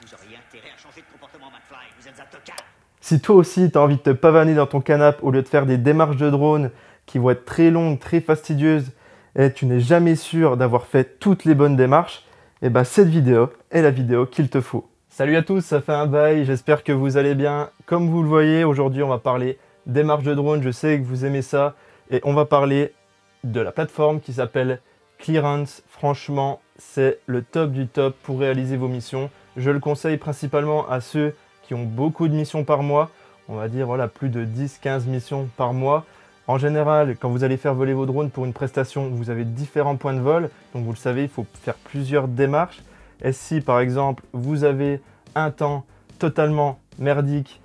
Vous auriez intérêt à changer de comportement, McFly. Vous êtes un tocard. Si toi aussi tu as envie de te pavaner dans ton canapé au lieu de faire des démarches de drone qui vont être très longues, très fastidieuses, et tu n'es jamais sûr d'avoir fait toutes les bonnes démarches, et ben cette vidéo est la vidéo qu'il te faut. Salut à tous, ça fait un bail, j'espère que vous allez bien. Comme vous le voyez, aujourd'hui on va parler démarches de drone, je sais que vous aimez ça, et on va parler de la plateforme qui s'appelle Clearance. Franchement, c'est le top du top pour réaliser vos missions. Je le conseille principalement à ceux qui ont beaucoup de missions par mois, on va dire voilà, plus de 10-15 missions par mois. En général, quand vous allez faire voler vos drones pour une prestation, vous avez différents points de vol, donc vous le savez, il faut faire plusieurs démarches. Et si par exemple, vous avez un temps totalement merdique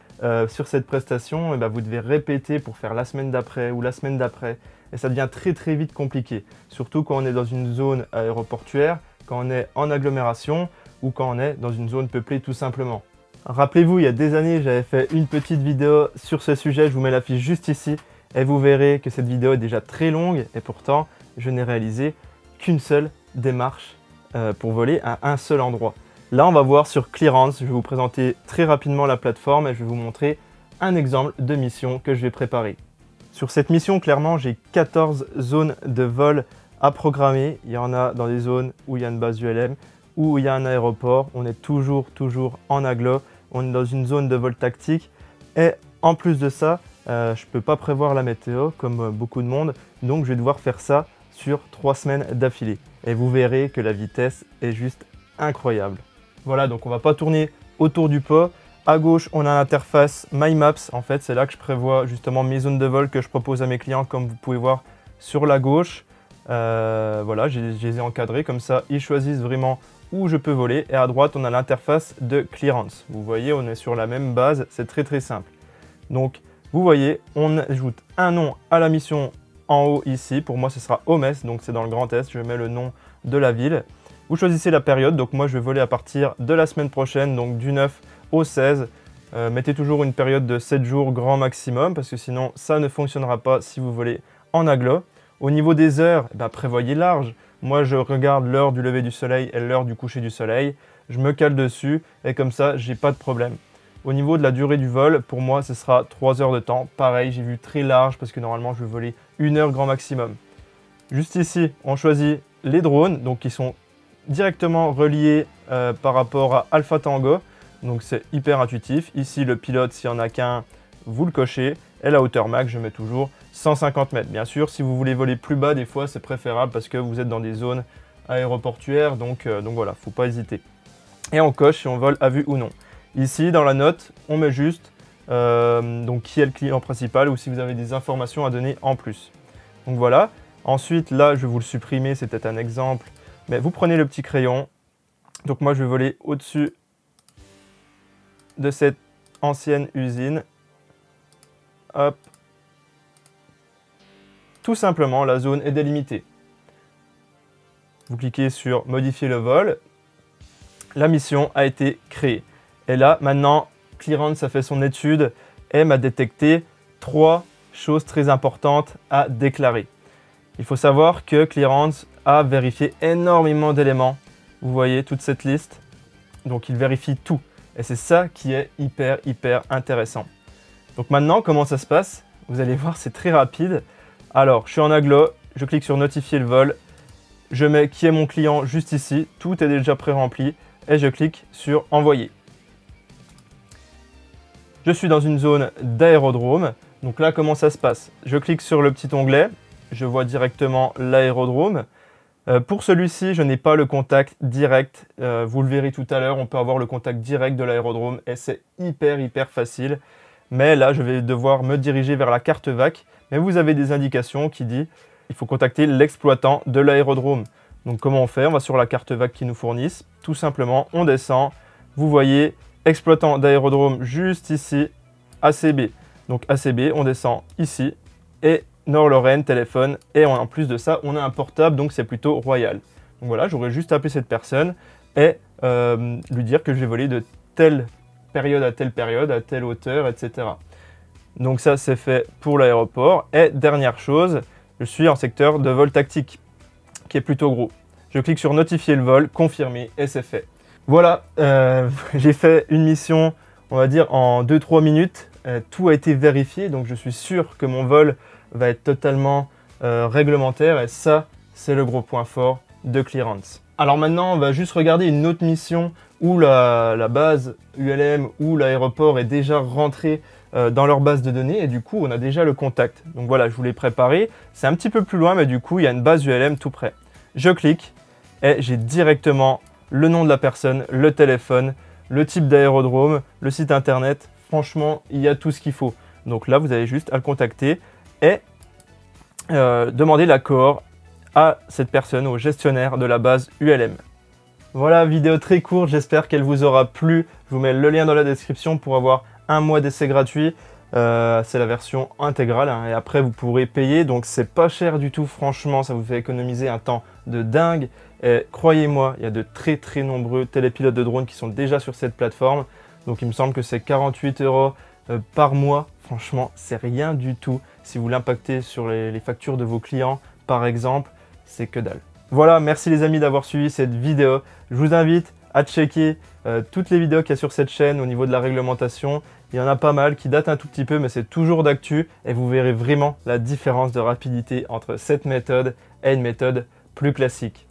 sur cette prestation, et ben, vous devez répéter pour faire la semaine d'après ou la semaine d'après. Et ça devient très très vite compliqué, surtout quand on est dans une zone aéroportuaire, quand on est en agglomération ou quand on est dans une zone peuplée tout simplement. Rappelez-vous, il y a des années, j'avais fait une petite vidéo sur ce sujet, je vous mets la fiche juste ici, et vous verrez que cette vidéo est déjà très longue, et pourtant, je n'ai réalisé qu'une seule démarche pour voler à un seul endroit. Là, on va voir sur Clearance, je vais vous présenter très rapidement la plateforme, et je vais vous montrer un exemple de mission que je vais préparer. Sur cette mission, clairement, j'ai 14 zones de vol à programmer. Il y en a dans des zones où il y a une base ULM, où il y a un aéroport. On est toujours en agglo. On est dans une zone de vol tactique. Et en plus de ça, je ne peux pas prévoir la météo, comme beaucoup de monde. Donc, je vais devoir faire ça sur 3 semaines d'affilée. Et vous verrez que la vitesse est juste incroyable. Voilà, donc on ne va pas tourner autour du pot. À gauche, on a l'interface My Maps. En fait, c'est là que je prévois justement mes zones de vol que je propose à mes clients, comme vous pouvez voir sur la gauche. Voilà, je les ai encadrés comme ça, ils choisissent vraiment où je peux voler. Et à droite, on a l'interface de Clearance. Vous voyez, on est sur la même base, c'est très simple. Donc, vous voyez, on ajoute un nom à la mission en haut ici. Pour moi, ce sera Homes, donc c'est dans le Grand Est. Je mets le nom de la ville. Vous choisissez la période, donc moi, je vais voler à partir de la semaine prochaine, donc du 9 au 16, mettez toujours une période de 7 jours grand maximum parce que sinon ça ne fonctionnera pas si vous volez en agglo. Au niveau des heures, prévoyez large. Moi je regarde l'heure du lever du soleil et l'heure du coucher du soleil. Je me cale dessus et comme ça j'ai pas de problème. Au niveau de la durée du vol, pour moi ce sera 3 heures de temps. Pareil, j'ai vu très large parce que normalement je vais voler 1 heure grand maximum. Juste ici, on choisit les drones, donc qui sont directement reliés par rapport à Alpha Tango. Donc c'est hyper intuitif. Ici, le pilote, s'il n'y en a qu'un, vous le cochez. Et la hauteur max, je mets toujours 150 mètres. Bien sûr, si vous voulez voler plus bas, des fois, c'est préférable parce que vous êtes dans des zones aéroportuaires. Donc voilà, faut pas hésiter. Et on coche si on vole à vue ou non. Ici, dans la note, on met juste donc qui est le client principal ou si vous avez des informations à donner en plus. Donc voilà. Ensuite, là, je vais vous le supprimer. C'est peut-être un exemple. Mais vous prenez le petit crayon. Donc moi, je vais voler au-dessus de cette ancienne usine. Hop. Tout simplement, la zone est délimitée. Vous cliquez sur modifier le vol. La mission a été créée. Et là, maintenant, Clearance a fait son étude et m'a détecté 3 choses très importantes à déclarer. Il faut savoir que Clearance a vérifié énormément d'éléments. Vous voyez toute cette liste. Donc, il vérifie tout. Et c'est ça qui est hyper intéressant. Donc maintenant, comment ça se passe? Vous allez voir, c'est très rapide. Alors, je suis en agglo, je clique sur notifier le vol. Je mets qui est mon client juste ici. Tout est déjà pré-rempli. Et je clique sur envoyer. Je suis dans une zone d'aérodrome. Donc là, comment ça se passe? Je clique sur le petit onglet. Je vois directement l'aérodrome. Pour celui-ci, je n'ai pas le contact direct. Vous le verrez tout à l'heure, on peut avoir le contact direct de l'aérodrome et c'est hyper facile. Mais là, je vais devoir me diriger vers la carte VAC. Mais vous avez des indications qui disent qu'il faut contacter l'exploitant de l'aérodrome. Donc comment on fait? On va sur la carte VAC qu'ils nous fournissent. Tout simplement, on descend. Vous voyez, exploitant d'aérodrome juste ici, ACB. Donc ACB, on descend ici et Nord-Lorraine, téléphone, et en plus de ça, on a un portable, donc c'est plutôt royal. Donc voilà, j'aurais juste appelé cette personne et lui dire que je vais voler de telle période, à telle hauteur, etc. Donc ça, c'est fait pour l'aéroport. Et dernière chose, je suis en secteur de vol tactique, qui est plutôt gros. Je clique sur notifier le vol, confirmer, et c'est fait. Voilà, j'ai fait une mission, on va dire, en 2-3 minutes. Tout a été vérifié, donc je suis sûr que mon vol va être totalement réglementaire. Et ça, c'est le gros point fort de Clearance. Alors maintenant, on va juste regarder une autre mission où la base ULM ou l'aéroport est déjà rentré dans leur base de données et du coup, on a déjà le contact. Donc voilà, je vous l'ai préparé. C'est un petit peu plus loin, mais du coup, il y a une base ULM tout près. Je clique et j'ai directement le nom de la personne, le téléphone, le type d'aérodrome, le site internet. Franchement, il y a tout ce qu'il faut. Donc là, vous avez juste à le contacter et demander l'accord à cette personne, au gestionnaire de la base ULM. Voilà, vidéo très courte, j'espère qu'elle vous aura plu. Je vous mets le lien dans la description pour avoir un mois d'essai gratuit. C'est la version intégrale hein, et après vous pourrez payer, donc c'est pas cher du tout, franchement ça vous fait économiser un temps de dingue et croyez-moi, il y a de très nombreux télépilotes de drones qui sont déjà sur cette plateforme, donc il me semble que c'est 48 € par mois, franchement c'est rien du tout. Si vous l'impactez sur les factures de vos clients par exemple, c'est que dalle. Voilà, merci les amis d'avoir suivi cette vidéo, je vous invite à checker toutes les vidéos qu'il y a sur cette chaîne au niveau de la réglementation. Il y en a pas mal qui datent un tout petit peu, mais c'est toujours d'actu et vous verrez vraiment la différence de rapidité entre cette méthode et une méthode plus classique.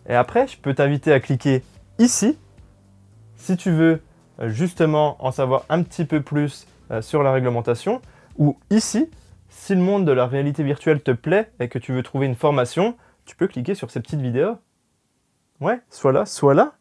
Et après, je peux t'inviter à cliquer ici si tu veux justement en savoir un petit peu plus sur la réglementation, ou ici, si le monde de la réalité virtuelle te plaît et que tu veux trouver une formation, tu peux cliquer sur ces petites vidéos. Ouais, soit là, soit là.